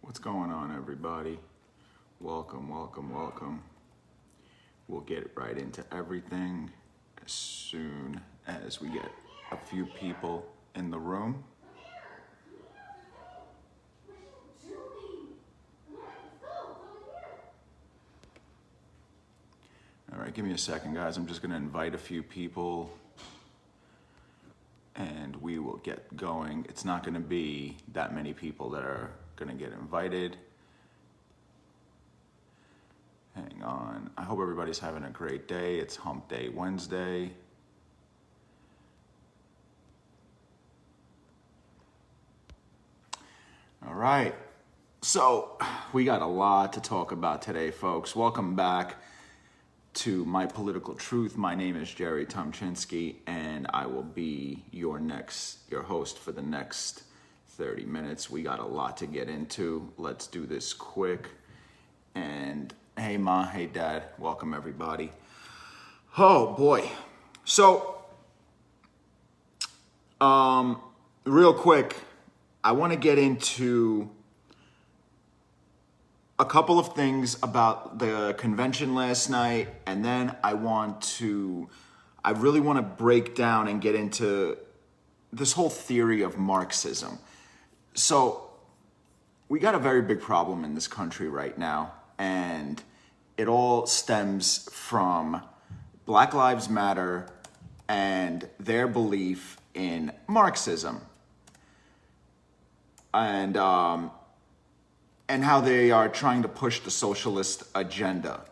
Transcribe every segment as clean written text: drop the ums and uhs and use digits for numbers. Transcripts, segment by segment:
What's going on, everybody? Welcome, welcome, welcome. We'll get right into everything as soon as we get a few people in the room. All right, give me a second, guys. I'm just going to invite a few people and we will get going. It's not going to be that many people that are going to get invited. Hang on. I hope everybody's having a great day. It's Hump Day Wednesday. All right. So we got a lot to talk about today, folks. Welcome back to My Political Truth. My name is Jerry Tomchinsky, and I will be your host for the next 30 minutes. We got a lot to get into. Let's do this quick. And hey, Ma, hey, Dad, welcome everybody. Oh boy. So, real quick, I want to get into a couple of things about the convention last night, and then I really want to break down and get into this whole theory of Marxism. So we got a very big problem in this country right now, and it all stems from Black Lives Matter and their belief in Marxism. And how they are trying to push the socialist agenda.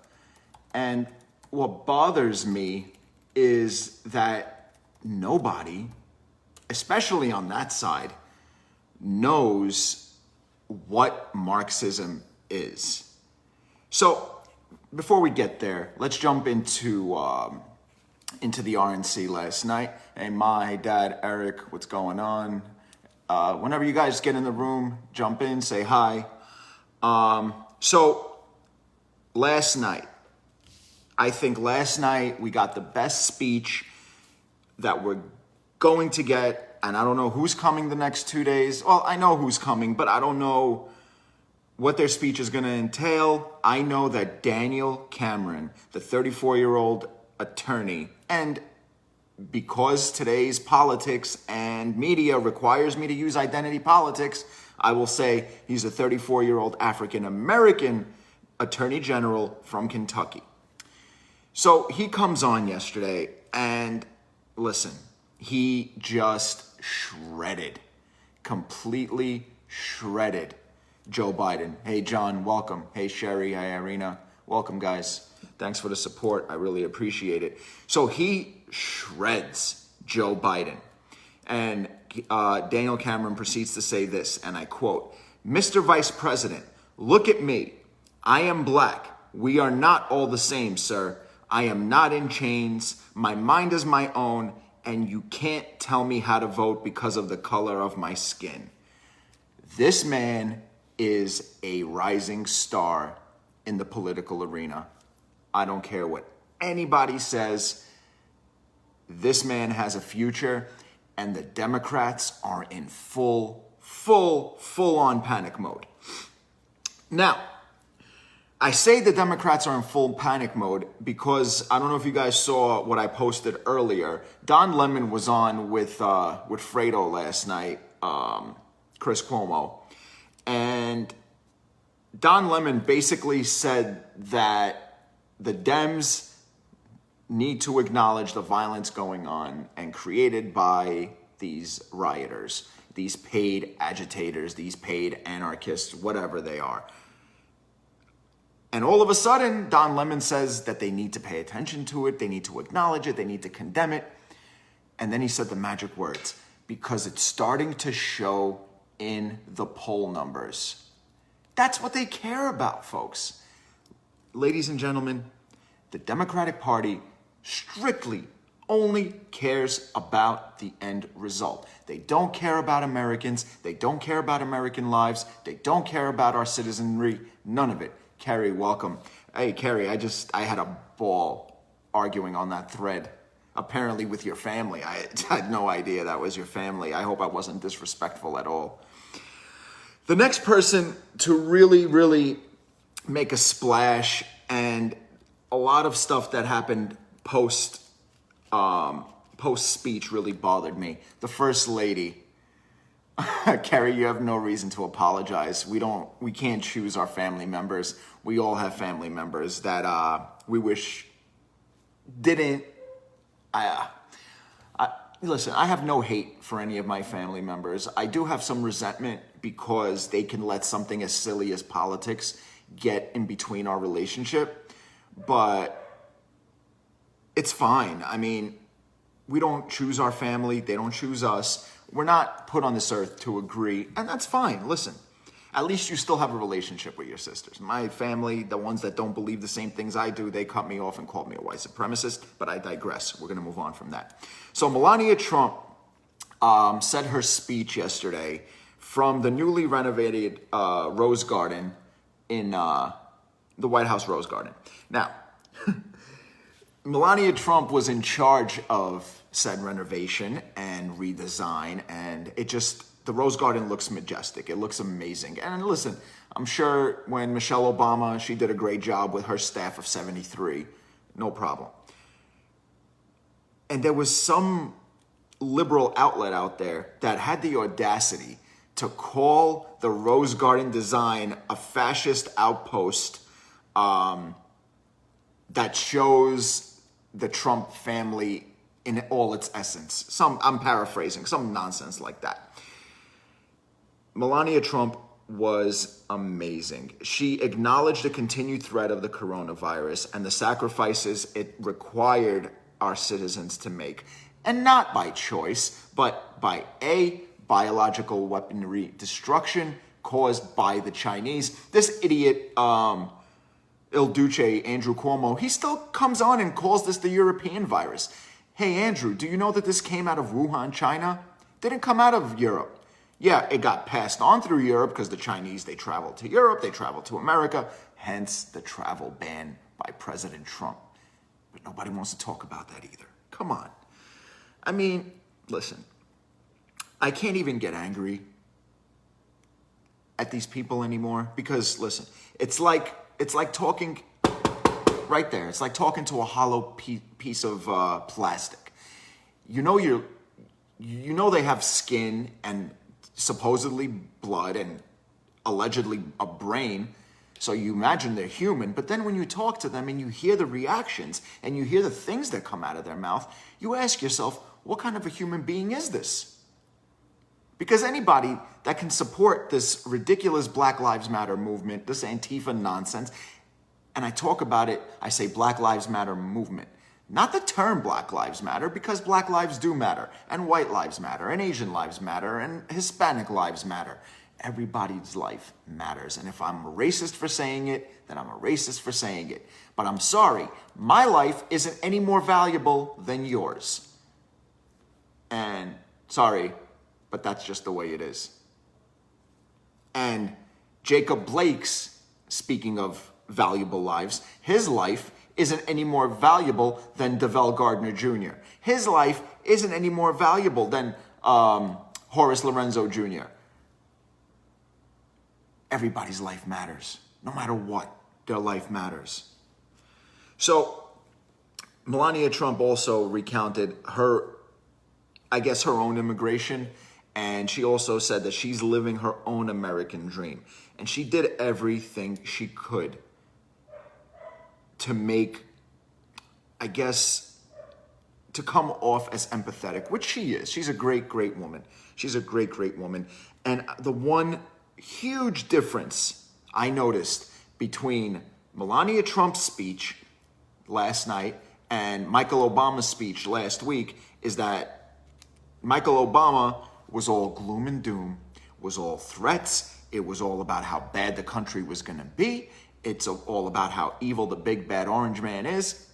And what bothers me is that nobody, especially on that side, knows what Marxism is. So before we get there, let's jump into the RNC last night. Hey, Ma, hey, Dad, Eric, what's going on? Whenever you guys get in the room, jump in, say hi. So last night, I think last night we got the best speech that we're going to get, and I don't know who's coming the next 2 days. Well, I know who's coming, but I don't know what their speech is going to entail. I know that Daniel Cameron, the 34-year-old attorney, and because today's politics and media requires me to use identity politics, I will say he's a 34-year-old African-American attorney general from Kentucky. So he comes on yesterday and listen, he just completely shredded Joe Biden. Hey, John, welcome. Hey, Sherry, hey, Irina, welcome, guys. Thanks for the support. I really appreciate it. So he shreds Joe Biden. And Daniel Cameron proceeds to say this, and I quote, "Mr. Vice President, look at me. I am black. We are not all the same, sir. I am not in chains. My mind is my own, and you can't tell me how to vote because of the color of my skin." This man is a rising star in the political arena. I don't care what anybody says. This man has a future. And the Democrats are in full on panic mode. Now, I say the Democrats are in full panic mode because I don't know if you guys saw what I posted earlier. Don Lemon was on with Fredo last night, Chris Cuomo, and Don Lemon basically said that the Dems need to acknowledge the violence going on and created by these rioters, these paid agitators, these paid anarchists, whatever they are. And all of a sudden, Don Lemon says that they need to pay attention to it, they need to acknowledge it, they need to condemn it. And then he said the magic words, because it's starting to show in the poll numbers. That's what they care about, folks. Ladies and gentlemen, the Democratic Party strictly only cares about the end result. They don't care about Americans. They don't care about American lives. They don't care about our citizenry. None of it. Carrie, welcome. Hey, Carrie, I had a ball arguing on that thread, apparently with your family. I had no idea that was your family. I hope I wasn't disrespectful at all. The next person to really, really make a splash, and a lot of stuff that happened post speech really bothered me. The First Lady. Kerry, you have no reason to apologize. We can't choose our family members. We all have family members that we wish didn't. Listen, I have no hate for any of my family members. I do have some resentment because they can let something as silly as politics get in between our relationship, but it's fine. I mean, we don't choose our family. They don't choose us. We're not put on this earth to agree, and that's fine. Listen, at least you still have a relationship with your sisters. My family, the ones that don't believe the same things I do, they cut me off and called me a white supremacist, but I digress. We're going to move on from that. So Melania Trump said her speech yesterday from the newly renovated Rose Garden in the White House Rose Garden. Now, Melania Trump was in charge of said renovation and redesign, and the Rose Garden looks majestic. It looks amazing. And listen, I'm sure when Michelle Obama, she did a great job with her staff of 73, no problem. And there was some liberal outlet out there that had the audacity to call the Rose Garden design a fascist outpost that shows the Trump family in all its essence. I'm paraphrasing, some nonsense like that. Melania Trump was amazing. She acknowledged the continued threat of the coronavirus and the sacrifices it required our citizens to make, and not by choice, but by biological weaponry destruction caused by the Chinese. This idiot, Il Duce, Andrew Cuomo, he still comes on and calls this the European virus. Hey, Andrew, do you know that this came out of Wuhan, China? Didn't come out of Europe. Yeah, it got passed on through Europe because the Chinese, they traveled to Europe, they traveled to America, hence the travel ban by President Trump. But nobody wants to talk about that either. Come on. I mean, listen, I can't even get angry at these people anymore because, listen, it's like talking right there. It's like talking to a hollow piece of plastic. You know they have skin and supposedly blood and allegedly a brain, so you imagine they're human, but then when you talk to them and you hear the reactions and you hear the things that come out of their mouth, you ask yourself, what kind of a human being is this? Because anybody that can support this ridiculous Black Lives Matter movement, this Antifa nonsense, and I talk about it, I say Black Lives Matter movement. Not the term Black Lives Matter, because Black lives do matter, and white lives matter, and Asian lives matter, and Hispanic lives matter. Everybody's life matters. And if I'm a racist for saying it, then I'm a racist for saying it. But I'm sorry, my life isn't any more valuable than yours. And sorry, but that's just the way it is. And Jacob Blake's, speaking of valuable lives, his life isn't any more valuable than DeVell Gardner Jr. His life isn't any more valuable than Horace Lorenzo Jr. Everybody's life matters. No matter what, their life matters. So Melania Trump also recounted her own immigration, and she also said that she's living her own American dream. And she did everything she could to make, to come off as empathetic, which she is. She's a great, great woman. She's a great, great woman. And the one huge difference I noticed between Melania Trump's speech last night and Michael Obama's speech last week is that Michael Obama was all gloom and doom, was all threats. It was all about how bad the country was going to be. It's all about how evil the big bad orange man is.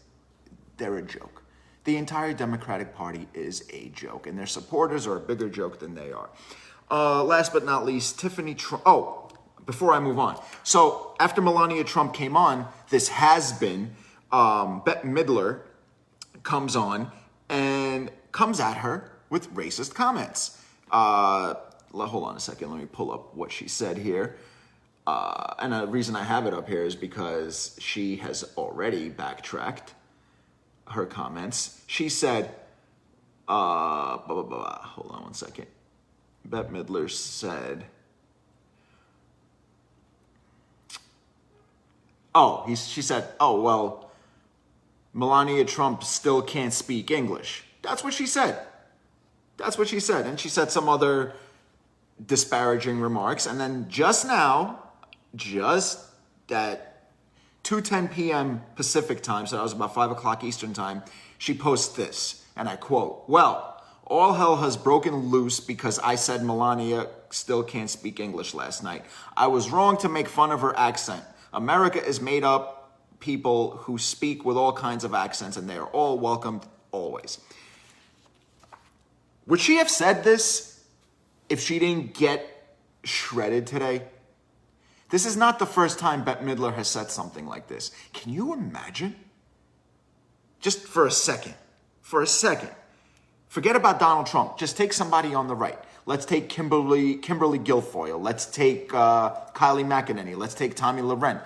They're a joke. The entire Democratic Party is a joke, and their supporters are a bigger joke than they are. Last but not least, Tiffany Trump. Oh, before I move on. So after Melania Trump came on, this has-been, Bette Midler, comes on and comes at her with racist comments. hold on a second. Let me pull up what she said here. And the reason I have it up here is because she has already backtracked her comments. She said, hold on one second. Bette Midler said, she said, oh, well, Melania Trump still can't speak English. That's what she said. That's what she said. And she said some other disparaging remarks. And then just now, just at 2:10 p.m. Pacific time, so that was about 5 o'clock Eastern time, she posts this, and I quote, well, all hell has broken loose because I said Melania still can't speak English last night. I was wrong to make fun of her accent. America is made up people who speak with all kinds of accents, and they are all welcomed always. Would she have said this if she didn't get shredded today? This is not the first time Bette Midler has said something like this. Can you imagine? Just for a second. Forget about Donald Trump. Just take somebody on the right. Let's take Kimberly Guilfoyle. Let's take Kylie McEnany. Let's take Tommy Lahren.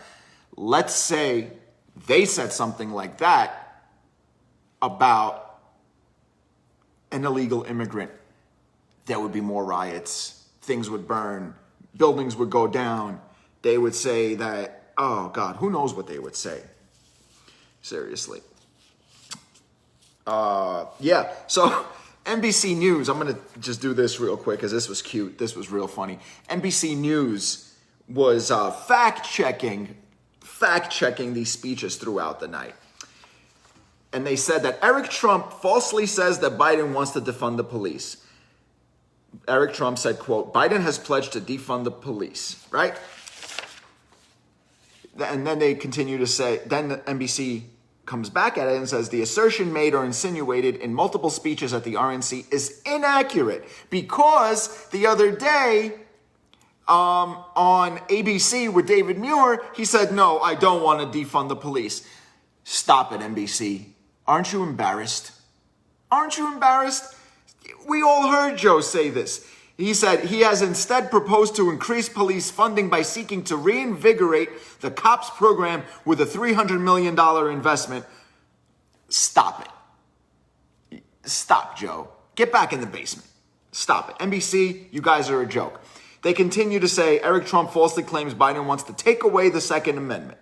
Let's say they said something like that about an illegal immigrant. There would be more riots. Things would burn. Buildings would go down. They would say that, oh God, who knows what they would say? Seriously. So NBC News, I'm going to just do this real quick because this was cute. This was real funny. NBC News was fact-checking these speeches throughout the night. And they said that Eric Trump falsely says that Biden wants to defund the police. Eric Trump said, quote, Biden has pledged to defund the police, right? And then they continue to say, then NBC comes back at it and says, the assertion made or insinuated in multiple speeches at the RNC is inaccurate because the other day on ABC with David Muir, he said, no, I don't want to defund the police. Stop it, NBC. Aren't you embarrassed? Aren't you embarrassed? We all heard Joe say this. He said he has instead proposed to increase police funding by seeking to reinvigorate the COPS program with a $300 million investment. Stop it. Stop, Joe. Get back in the basement. Stop it. NBC, you guys are a joke. They continue to say Eric Trump falsely claims Biden wants to take away the Second Amendment.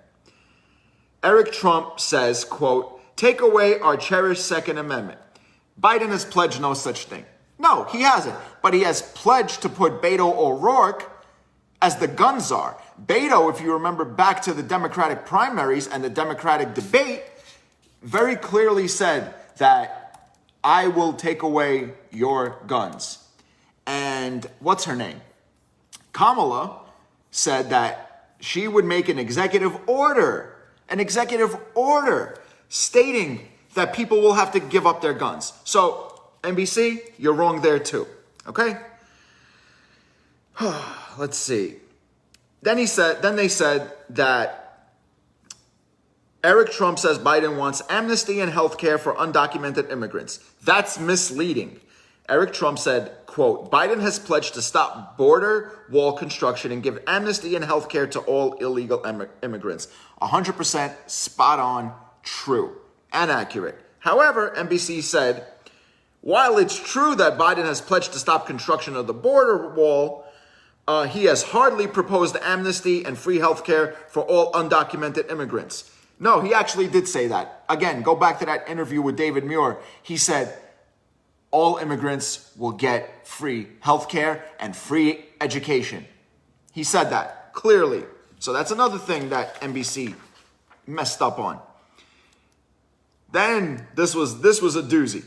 Eric Trump says, quote, take away our cherished Second Amendment. Biden has pledged no such thing. No, he hasn't. But he has pledged to put Beto O'Rourke as the gun czar. Beto, if you remember back to the Democratic primaries and the Democratic debate, very clearly said that I will take away your guns. And what's her name? Kamala said that she would make an executive order stating that people will have to give up their guns. So, NBC, you're wrong there too. Okay? Let's see. Then they said that Eric Trump says Biden wants amnesty and health care for undocumented immigrants. That's misleading. Eric Trump said, quote, Biden has pledged to stop border wall construction and give amnesty and health care to all illegal immigrants. 100% spot on, true, and accurate. However, NBC said, while it's true that Biden has pledged to stop construction of the border wall, he has hardly proposed amnesty and free health care for all undocumented immigrants. No, he actually did say that. Again, go back to that interview with David Muir. He said all immigrants will get free health care and free education. He said that clearly. So that's another thing that NBC messed up on. Then this was a doozy.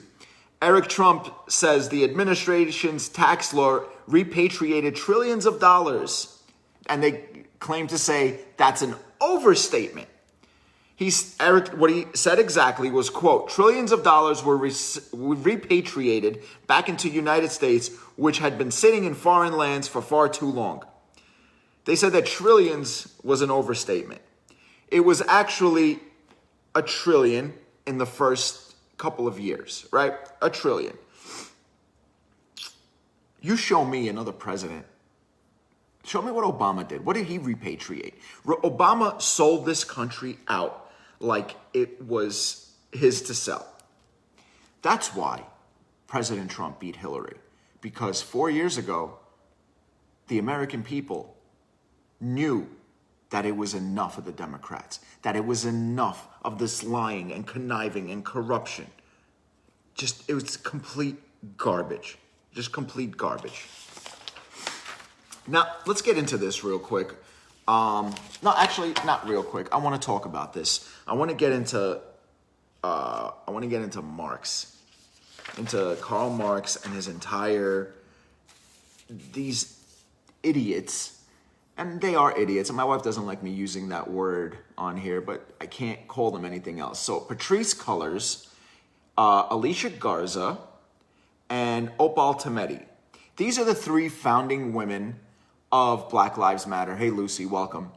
Eric Trump says the administration's tax law repatriated trillions of dollars, and they claim to say that's an overstatement. What he said exactly was, quote, trillions of dollars were repatriated back into the United States, which had been sitting in foreign lands for far too long. They said that trillions was an overstatement. It was actually a trillion in the first couple of years, right? A trillion. You show me another president. Show me what Obama did. What did he repatriate? Obama sold this country out like it was his to sell. That's why President Trump beat Hillary. Because 4 years ago, the American people knew that it was enough of the Democrats, that it was enough of this lying and conniving and corruption. It was complete garbage. Just complete garbage. Now, let's get into this real quick. No, actually, not real quick. I want to talk about this. I want to get into Marx, into Karl Marx and his these idiots, and they are idiots. And my wife doesn't like me using that word on here, but I can't call them anything else. So Patrisse Cullors, Alicia Garza, and Opal Tometi. These are the three founding women of Black Lives Matter. Hey, Lucy, welcome.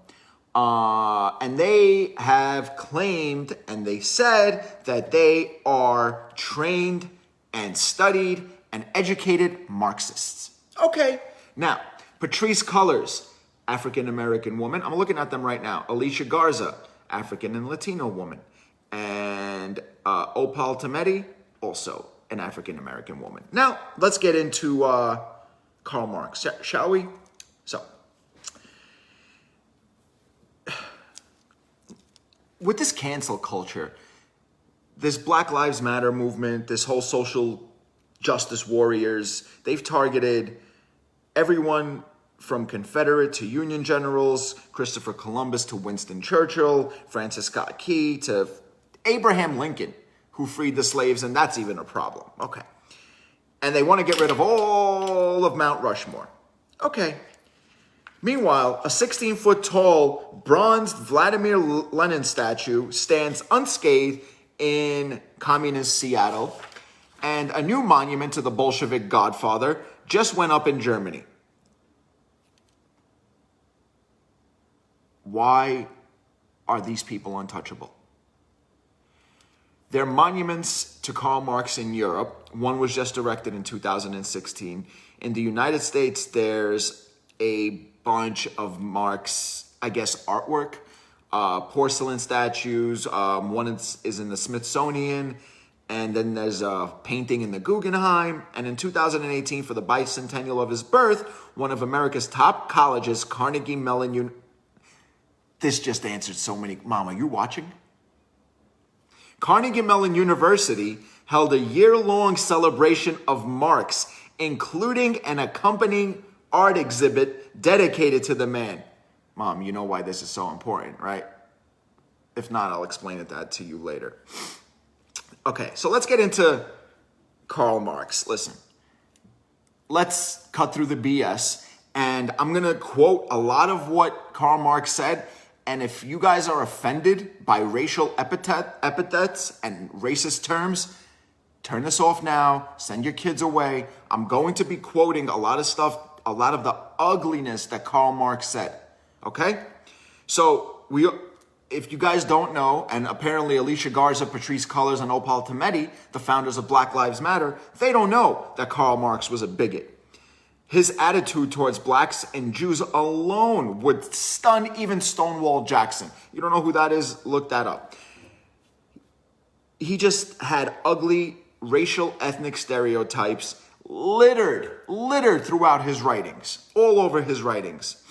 And they have claimed and they said that they are trained and studied and educated Marxists. Okay. Now, Patrisse Cullors, African-American woman. I'm looking at them right now. Alicia Garza, African and Latino woman. And Opal Tometi, also an African-American woman. Now, let's get into Karl Marx, shall we? So, with this cancel culture, this Black Lives Matter movement, this whole social justice warriors, they've targeted everyone from Confederate to Union generals, Christopher Columbus to Winston Churchill, Francis Scott Key to Abraham Lincoln, who freed the slaves, and that's even a problem. Okay. And they want to get rid of all of Mount Rushmore. Okay. Meanwhile, a 16-foot tall bronze Vladimir Lenin statue stands unscathed in communist Seattle, and a new monument to the Bolshevik godfather just went up in Germany. Why are these people untouchable? There are monuments to Karl Marx in Europe. One was just erected in 2016. In the United States, there's a bunch of Marx, I guess, artwork, porcelain statues. One is in the Smithsonian, and then there's a painting in the Guggenheim. And in 2018, for the bicentennial of his birth, one of America's top colleges, Carnegie Mellon This just answered so many. Mom, are you watching? Carnegie Mellon University held a year-long celebration of Marx, including an accompanying art exhibit dedicated to the man. Mom, you know why this is so important, right? If not, I'll explain that to you later. Okay, so let's get into Karl Marx. Listen, let's cut through the BS, and I'm going to quote a lot of what Karl Marx said. And if you guys are offended by racial epithets and racist terms, turn this off now, send your kids away. I'm going to be quoting a lot of stuff, a lot of the ugliness that Karl Marx said, okay? So if you guys don't know, and apparently Alicia Garza, Patrisse Cullors, and Opal Tometi, the founders of Black Lives Matter, they don't know that Karl Marx was a bigot. His attitude towards blacks and Jews alone would stun even Stonewall Jackson. You don't know who that is? Look that up. He just had ugly racial ethnic stereotypes littered throughout his writings, all over his writings.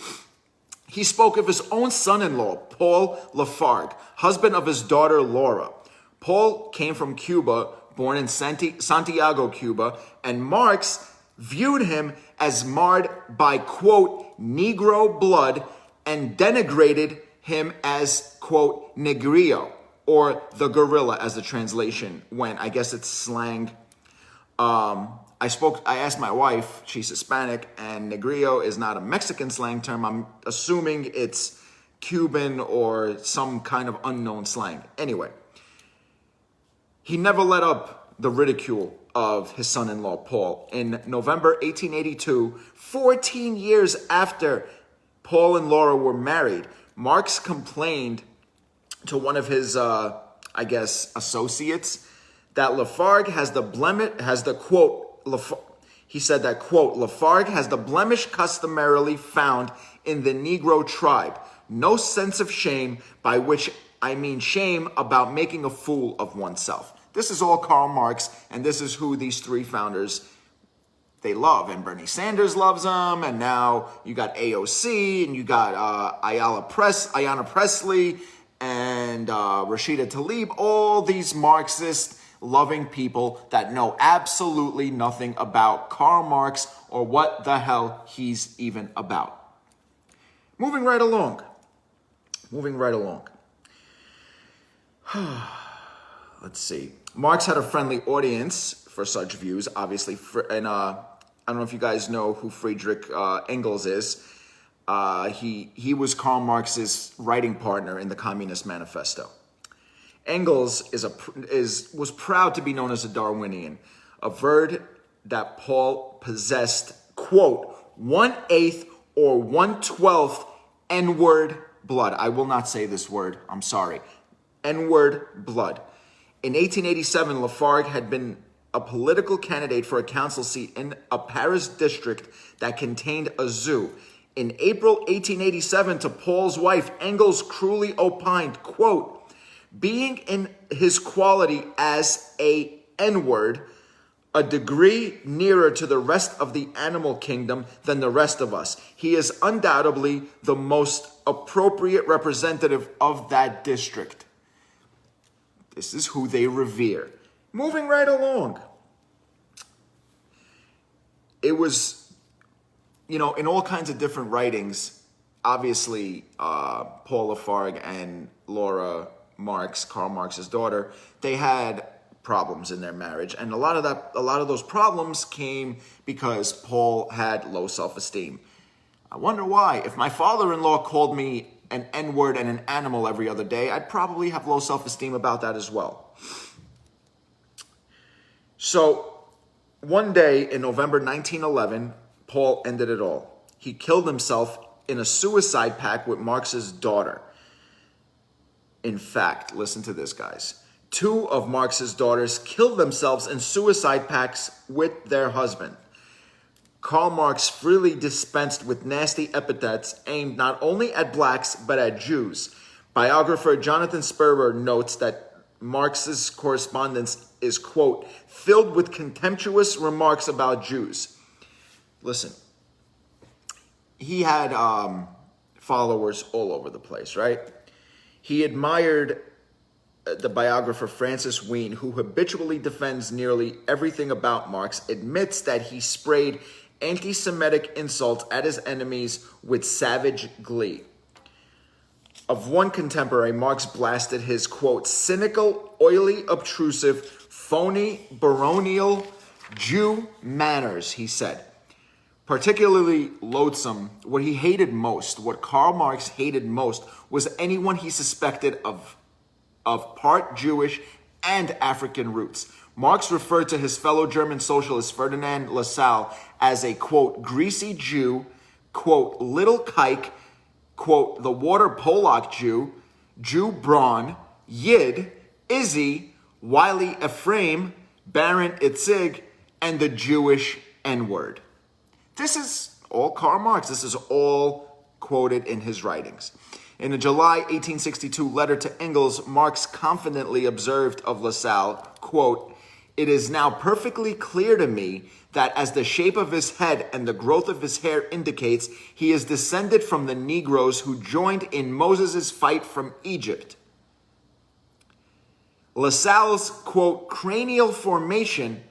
He spoke of his own son-in-law, Paul Lafargue, husband of his daughter, Laura. Paul came from Cuba, born in Santiago, Cuba, and Marx viewed him as marred by, quote, Negro blood, and denigrated him as, quote, negrillo, or the gorilla, as the translation went. I guess it's slang. I asked my wife, she's Hispanic, and negrillo is not a Mexican slang term. I'm assuming it's Cuban or some kind of unknown slang. Anyway, he never let up the ridicule of his son-in-law, Paul. In November 1882, 14 years after Paul and Laura were married, Marx complained to one of his, associates that Lafargue has the quote, He said that, quote, Lafargue has the blemish customarily found in the Negro tribe, no sense of shame, by which I mean shame about making a fool of oneself. This is all Karl Marx, and this is who these three founders, they love. And Bernie Sanders loves them, and now you got AOC, and you got Ayanna Pressley, and Rashida Tlaib, all these Marxist loving people that know absolutely nothing about Karl Marx or what the hell he's even about. Moving right along. Let's see. Marx had a friendly audience for such views, obviously. And I don't know if you guys know who Friedrich Engels is. He was Karl Marx's writing partner in the Communist Manifesto. Engels was proud to be known as a Darwinian, averred that Paul possessed, quote, 1/8 or 1/12 N-word blood. I will not say this word. I'm sorry. N-word blood. In 1887, Lafargue had been a political candidate for a council seat in a Paris district that contained a zoo. In April 1887, to Paul's wife, Engels cruelly opined, quote, being in his quality as a N-word, a degree nearer to the rest of the animal kingdom than the rest of us, he is undoubtedly the most appropriate representative of that district. This is who they revere. Moving right along. It was, in all kinds of different writings, obviously, Paul Lafargue and Laura Marx, Karl Marx's daughter, they had problems in their marriage. And a lot of those problems came because Paul had low self-esteem. I wonder why. If my father-in-law called me an N-word and an animal every other day, I'd probably have low self-esteem about that as well. So one day in November 1911, Paul ended it all. He killed himself in a suicide pact with Marx's daughter. In fact, listen to this, guys. 2 of Marx's daughters killed themselves in suicide pacts with their husband. Karl Marx freely dispensed with nasty epithets aimed not only at blacks, but at Jews. Biographer Jonathan Sperber notes that Marx's correspondence is, quote, filled with contemptuous remarks about Jews. Listen, he had followers all over the place, right? He admired the biographer Francis Wheen, who habitually defends nearly everything about Marx, admits that he sprayed anti-Semitic insults at his enemies with savage glee. Of one contemporary, Marx blasted his, quote, cynical, oily, obtrusive, phony, baronial Jew manners, he said. Particularly loathsome, what he hated most, what Karl Marx hated most, was anyone he suspected of part Jewish and African roots. Marx referred to his fellow German socialist Ferdinand Lassalle as a, quote, greasy Jew, quote, little kike, quote, the water Polak Jew, Jew Braun, Yid, Izzy, Wiley Ephraim, Baron Itzig, and the Jewish N-word. This is all Karl Marx. This is all quoted in his writings. In a July 1862 letter to Engels, Marx confidently observed of Lassalle, quote, it is now perfectly clear to me that as the shape of his head and the growth of his hair indicates, he is descended from the Negroes who joined in Moses' fight from Egypt. Lassalle's, quote, cranial formation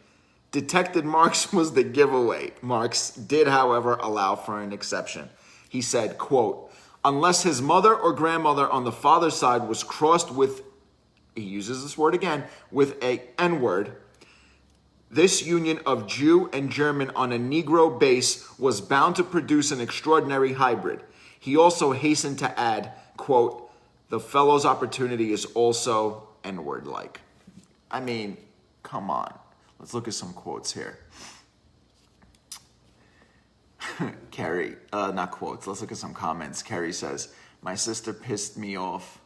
detected Marx was the giveaway. Marx did, however, allow for an exception. He said, quote, unless his mother or grandmother on the father's side was crossed with, he uses this word again, with a N-word, this union of Jew and German on a Negro base was bound to produce an extraordinary hybrid. He also hastened to add, quote, the fellow's opportunity is also N-word-like. I mean, come on. Let's look at some quotes here. Carrie, not quotes. Let's look at some comments. Carrie says, my sister pissed me off.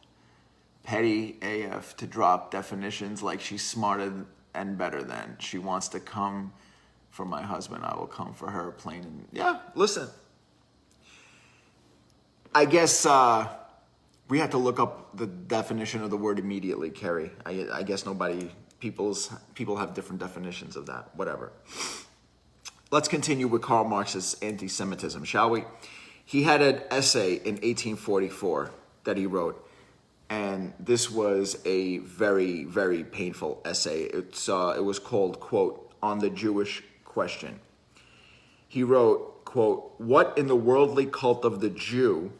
Petty AF to drop definitions like she's smarter and better than. She wants to come for my husband, I will come for her, plain and... Yeah, listen. I guess we had to look up the definition of the word immediately, Kerry. I guess people have different definitions of that, whatever. Let's continue with Karl Marx's anti-Semitism, shall we? He had an essay in 1844 that he wrote, and this was a very, very painful essay. It was called, quote, On the Jewish Question. He wrote, quote, What is the worldly cult of the Jew?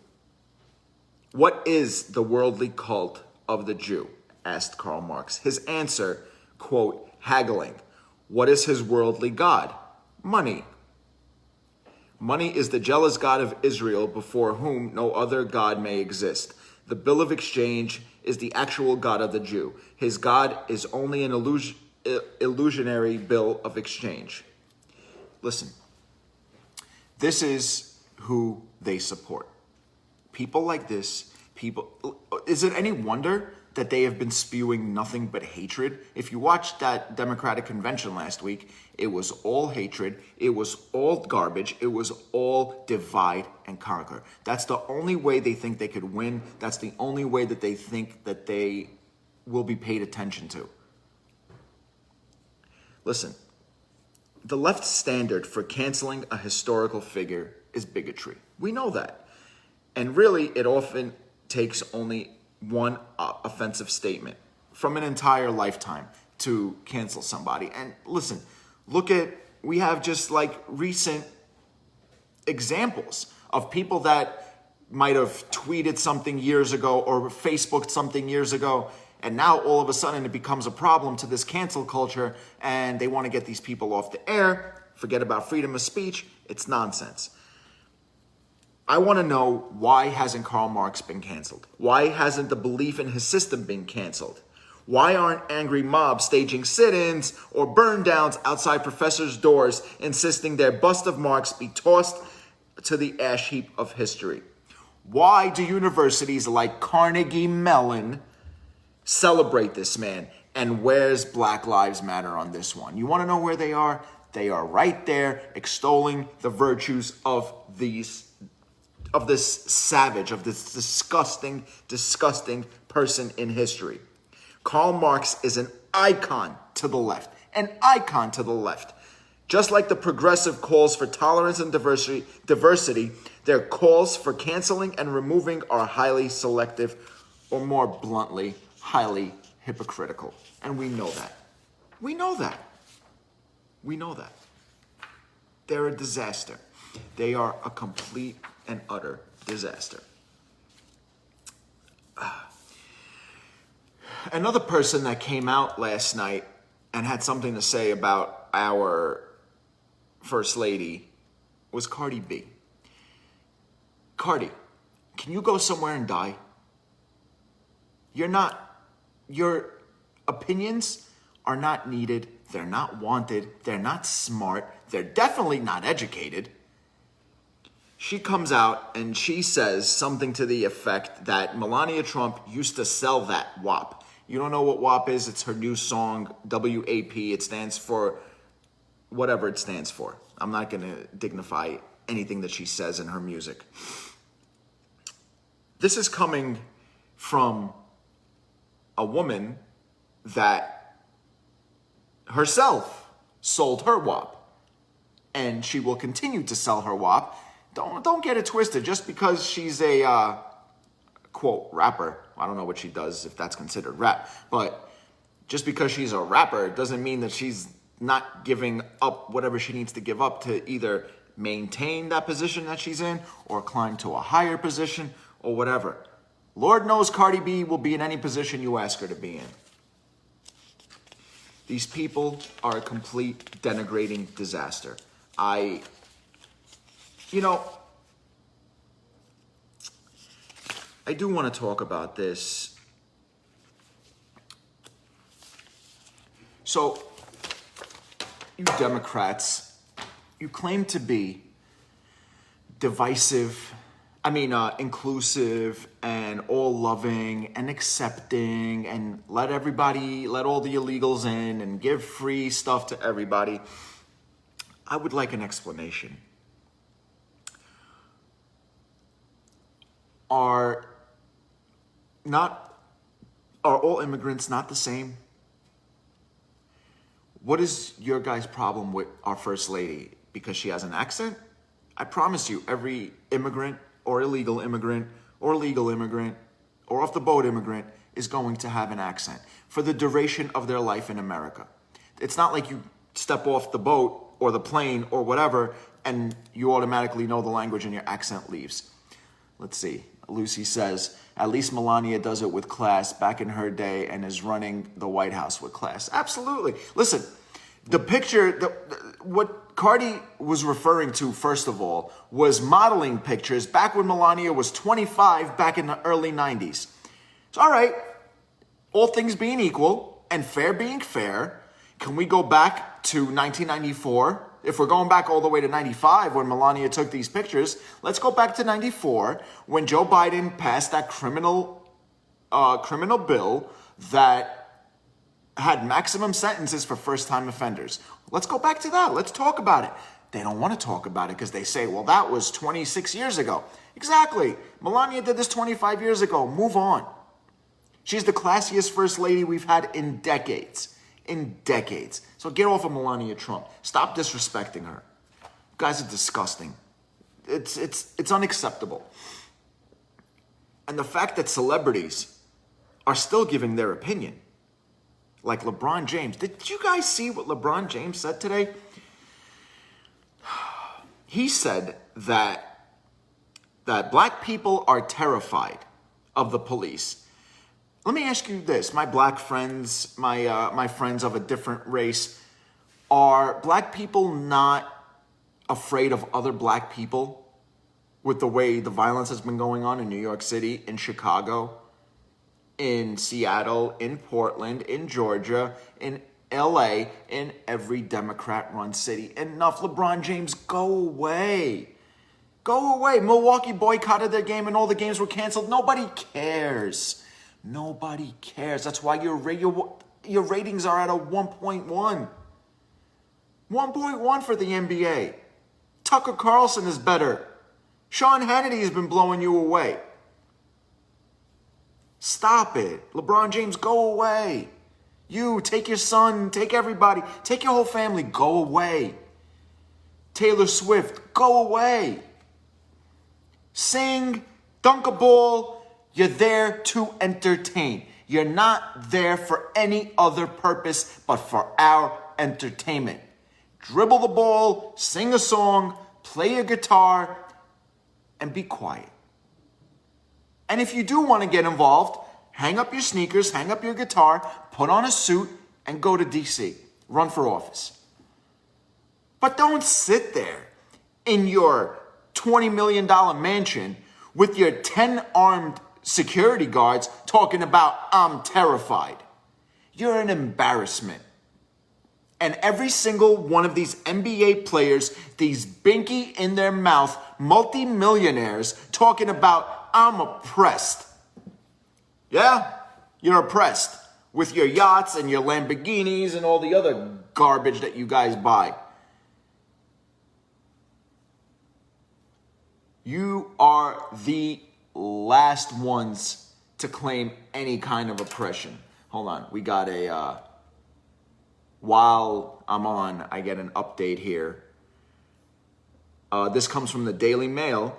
Asked Karl Marx. His answer, quote, haggling. What is his worldly god? Money. Money is the jealous God of Israel, before whom no other God may exist. The bill of exchange is the actual God of the Jew. His God is only an illusionary bill of exchange. Listen, this is who they support. People like this, is it any wonder that they have been spewing nothing but hatred? If you watched that Democratic convention last week, it was all hatred, it was all garbage, it was all divide and conquer. That's the only way they think they could win. That's the only way that they think that they will be paid attention to. Listen, the left's standard for canceling a historical figure is bigotry. We know that. And really, it often takes only one offensive statement from an entire lifetime to cancel somebody. And listen, we have just like recent examples of people that might have tweeted something years ago or Facebooked something years ago, and now all of a sudden it becomes a problem to this cancel culture, and they want to get these people off the air, forget about freedom of speech. It's nonsense. I want to know, why hasn't Karl Marx been canceled? Why hasn't the belief in his system been canceled? Why aren't angry mobs staging sit-ins or burn downs outside professors' doors, insisting their bust of Marx be tossed to the ash heap of history? Why do universities like Carnegie Mellon celebrate this man? And where's Black Lives Matter on this one? You want to know where they are? They are right there, extolling the virtues of this savage, of this disgusting, disgusting person in history. Karl Marx is an icon to the left. An icon to the left. Just like the progressive calls for tolerance and diversity, their calls for canceling and removing are highly selective, or more bluntly, highly hypocritical. And we know that. We know that. We know that. They're a disaster. They are a complete and utter disaster. Another person that came out last night and had something to say about our First Lady was Cardi B. Cardi, can you go somewhere and die? Your opinions are not needed. They're not wanted. They're not smart. They're definitely not educated. She comes out and she says something to the effect that Melania Trump used to sell that WAP. You don't know what WAP is? It's her new song, WAP. It stands for whatever it stands for. I'm not going to dignify anything that she says in her music. This is coming from a woman that herself sold her WAP. And she will continue to sell her WAP. Don't get it twisted. Just because she's a, quote, rapper. I don't know what she does, if that's considered rap. But just because she's a rapper doesn't mean that she's not giving up whatever she needs to give up to either maintain that position that she's in or climb to a higher position or whatever. Lord knows Cardi B will be in any position you ask her to be in. These people are a complete denigrating disaster. I do want to talk about this. So, you Democrats, you claim to be inclusive and all-loving and accepting and let all the illegals in and give free stuff to everybody. I would like an explanation. Are all immigrants not the same? What is your guys' problem with our First Lady? Because she has an accent? I promise you, every immigrant or illegal immigrant or legal immigrant or off the boat immigrant is going to have an accent for the duration of their life in America. It's not like you step off the boat or the plane or whatever and you automatically know the language and your accent leaves. Let's see. Lucy says, at least Melania does it with class back in her day and is running the White House with class. Absolutely. Listen, the picture, what Cardi was referring to, first of all, was modeling pictures back when Melania was 25 back in the early 90s. So, all right, all things being equal and fair being fair, can we go back to 1994? If we're going back all the way to 95 when Melania took these pictures, let's go back to 94 when Joe Biden passed that criminal bill that had maximum sentences for first-time offenders. Let's go back to that. Let's talk about it. They don't want to talk about it because they say, well, that was 26 years ago. Exactly. Melania did this 25 years ago. Move on. She's the classiest first lady we've had in decades. In decades. So get off of Melania Trump. Stop disrespecting her. You guys are disgusting. It's unacceptable. And the fact that celebrities are still giving their opinion, like LeBron James. Did you guys see what LeBron James said today? He said that black people are terrified of the police. Let me ask you this, my black friends, my friends of a different race, are black people not afraid of other black people with the way the violence has been going on in New York City, in Chicago, in Seattle, in Portland, in Georgia, in LA, in every Democrat-run city? Enough, LeBron James, go away. Go away. Milwaukee boycotted their game and all the games were canceled. Nobody cares. Nobody cares. That's why your ratings are at a 1.1. 1.1 for the NBA. Tucker Carlson is better. Sean Hannity has been blowing you away. Stop it. LeBron James, go away. You, take your son, take everybody, take your whole family, go away. Taylor Swift, go away. Sing, dunk a ball. You're there to entertain. You're not there for any other purpose but for our entertainment. Dribble the ball, sing a song, play a guitar, and be quiet. And if you do want to get involved, hang up your sneakers, hang up your guitar, put on a suit, and go to D.C. Run for office. But don't sit there in your $20 million mansion with your 10 armed security guards talking about, I'm terrified. You're an embarrassment. And every single one of these NBA players, these binky in their mouth, multi-millionaires talking about, I'm oppressed. Yeah, you're oppressed with your yachts and your Lamborghinis and all the other garbage that you guys buy. You are the last ones to claim any kind of oppression. Hold on, we got while I'm on, I get an update here. This comes from the Daily Mail.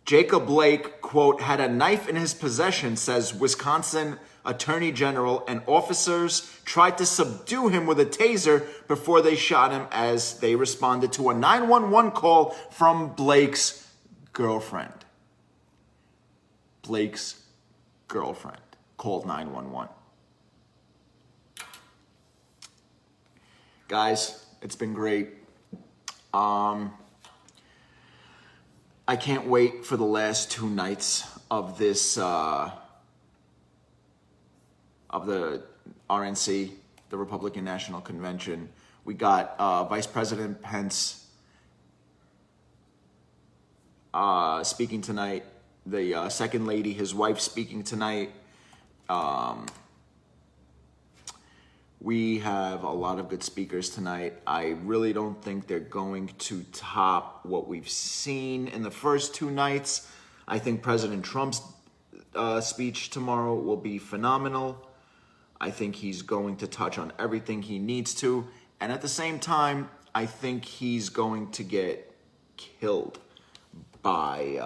Jacob Blake, quote, had a knife in his possession, says Wisconsin Attorney General, and officers tried to subdue him with a taser before they shot him as they responded to a 911 call from Blake's girlfriend. Blake's girlfriend called 911. Guys, it's been great. I can't wait for the last 2 nights of this, of the RNC, the Republican National Convention. We got Vice President Pence speaking tonight, the second lady, his wife, speaking tonight. We have a lot of good speakers tonight. I really don't think they're going to top what we've seen in the first two nights. I think President Trump's speech tomorrow will be phenomenal. I think he's going to touch on everything he needs to. And at the same time, I think he's going to get killed by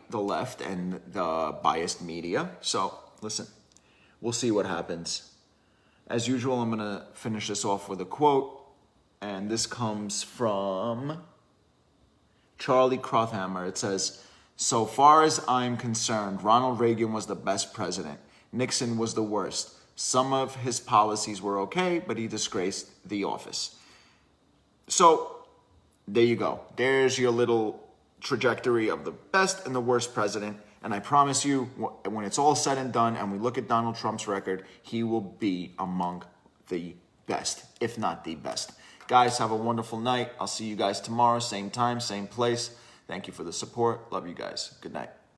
the left and the biased media. So, listen, we'll see what happens. As usual, I'm going to finish this off with a quote. And this comes from Charlie Crothammer. It says, "So far as I'm concerned, Ronald Reagan was the best president. Nixon was the worst. Some of his policies were okay, but he disgraced the office." So there you go. There's your little trajectory of the best and the worst president. And I promise you, when it's all said and done and we look at Donald Trump's record, he will be among the best, if not the best. Guys, have a wonderful night. I'll see you guys tomorrow, same time, same place. Thank you for the support. Love you guys. Good night.